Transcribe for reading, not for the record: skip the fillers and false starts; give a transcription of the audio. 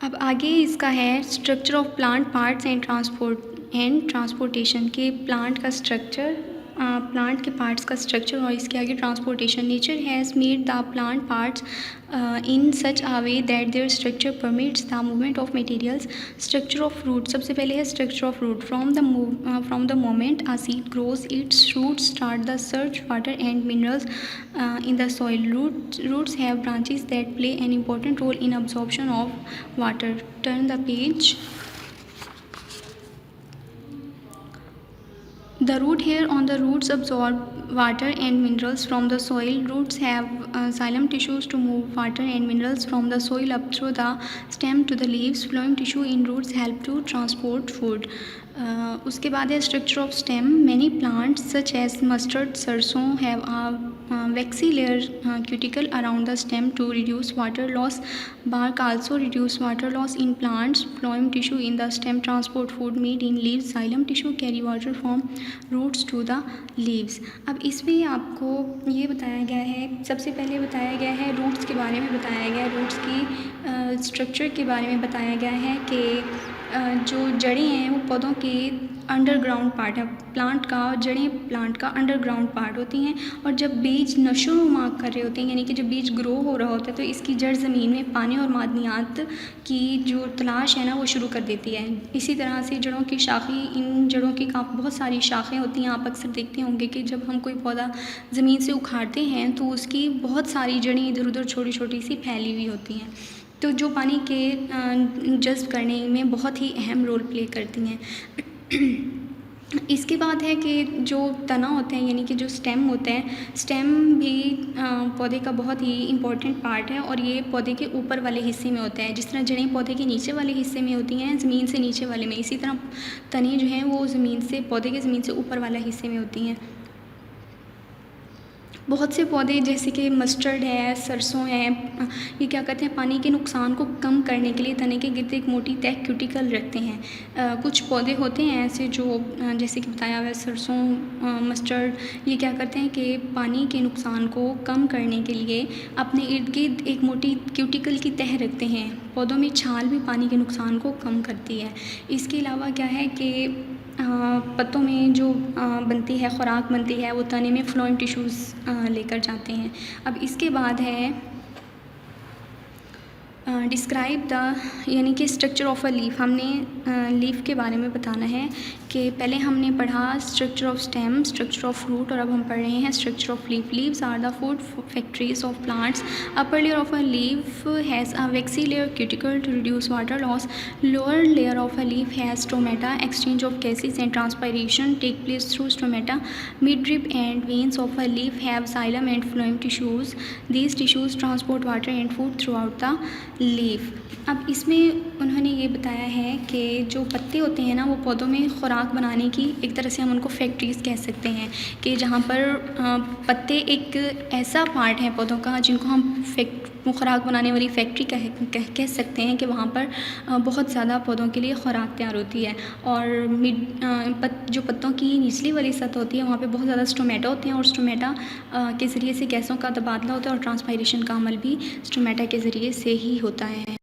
अब आगे इसका है structure of plant parts and transportation के प्लांट का स्ट्रक्चर, प्लांट के पार्ट्स का स्ट्रक्चर और इसके आगे transportation. Nature has made the plant parts in such a way that their structure permits the movement of materials. Structure of root, सबसे पहले है structure of root. From the moment a seed grows its roots start the search water and minerals in the soil. Roots have branches that play an important role in absorption of water. Turn the page. The root hair on the roots absorb water and minerals from the soil. Roots have xylem tissues to move water and minerals from the soil up through the stem to the leaves. Phloem tissue in roots help to transport food. उसके बाद है structure of stem. Many plants such as mustard, सरसों have a waxy layer cuticle around the stem to reduce water loss. Bark also reduce water loss in plants. Phloem tissue in the stem transport food made in leaves. Xylem tissue carry water from roots to the leaves. अब इसमें आपको ये बताया गया है, सबसे पहले बताया गया है रूट्स के बारे में बताया गया है, रूट्स की स्ट्रक्चर के बारे में बताया गया है कि जो जड़ें हैं वो पौधों के अंडरग्राउंड पार्ट है। प्लांट का जड़ें प्लांट का अंडरग्राउंड पार्ट होती हैं और जब बीज नशोनुमा कर रहे होते हैं, यानी कि जब बीज ग्रो हो रहा होता है, तो इसकी जड़ ज़मीन में पानी और मादनियात की जो तलाश है ना वो शुरू कर देती है। इसी तरह से जड़ों की शाखें, इन जड़ों की बहुत सारी शाखें होती हैं। आप अक्सर देखते होंगे कि जब हम कोई पौधा ज़मीन से उखाड़ते हैं तो उसकी बहुत सारी जड़ें इधर उधर छोटी छोटी सी फैली हुई होती हैं, तो जो पानी के जज़्ब करने में बहुत ही अहम रोल प्ले करती हैं। इसके बाद है कि जो तना होते हैं, यानी कि जो स्टेम होते हैं, स्टेम भी पौधे का बहुत ही इम्पोर्टेंट पार्ट है और ये पौधे के ऊपर वाले हिस्से में होता है। जिस तरह जड़ें पौधे के नीचे वाले हिस्से में होती हैं, ज़मीन से नीचे वाले में, इसी तरह तने जो हैं वो ज़मीन से, पौधे के ज़मीन से ऊपर वाले हिस्से में होती हैं। बहुत से पौधे जैसे कि मस्टर्ड है, सरसों है, ये क्या करते हैं, पानी के नुकसान को कम करने के लिए तने के गिर्द एक मोटी तह क्यूटिकल रखते हैं। कुछ पौधे होते हैं ऐसे जो जैसे कि बताया हुआ है सरसों, मस्टर्ड, ये क्या करते हैं कि पानी के नुकसान को कम करने के लिए अपने इर्द गिर्द एक मोटी क्यूटिकल की तह रखते हैं। पौधों में छाल भी पानी के नुकसान को कम करती है। इसके अलावा क्या है कि पत्तों में जो बनती है, खुराक बनती है, वो तने में फ्लोएम टिश्यूज़ लेकर जाते हैं। अब इसके बाद है डिस्क्राइब द, यानी कि स्ट्रक्चर ऑफ अ लीफ। हमने लीफ के बारे में बताना है कि पहले हमने पढ़ा structure of stem, structure of root, और अब हम पढ़ रहे हैं structure of leaf. Leaves are the food factories of plants. Upper layer of a leaf has a waxy layer cuticle to reduce water loss. Lower layer of a leaf has stomata. Exchange of gases and transpiration take place through stomata. Mid rib end veins of a leaf have xylem and phloem tissues. These tissues transport water and food throughout the leaf. अब इसमें उन्होंने ये बताया है कि जो पत्ते होते हैं ना, वो पौधों में खुराक बनाने की, एक तरह से हम उनको फैक्ट्रीज़ कह सकते हैं, कि जहाँ पर पत्ते एक ऐसा पार्ट है पौधों का जिनको हम खुराक बनाने वाली फैक्ट्री कह सकते हैं, कि वहाँ पर बहुत ज़्यादा पौधों के लिए खुराक तैयार होती है। और जो पत्तों की निचली वाली सतह होती है, वहाँ पे बहुत ज़्यादा स्टोमेटा होते हैं और स्टोमेटा के ज़रिए से गैसों का तबादला होता है और ट्रांसपायरेशन का अमल भी स्टोमेटा के ज़रिए से ही होता है।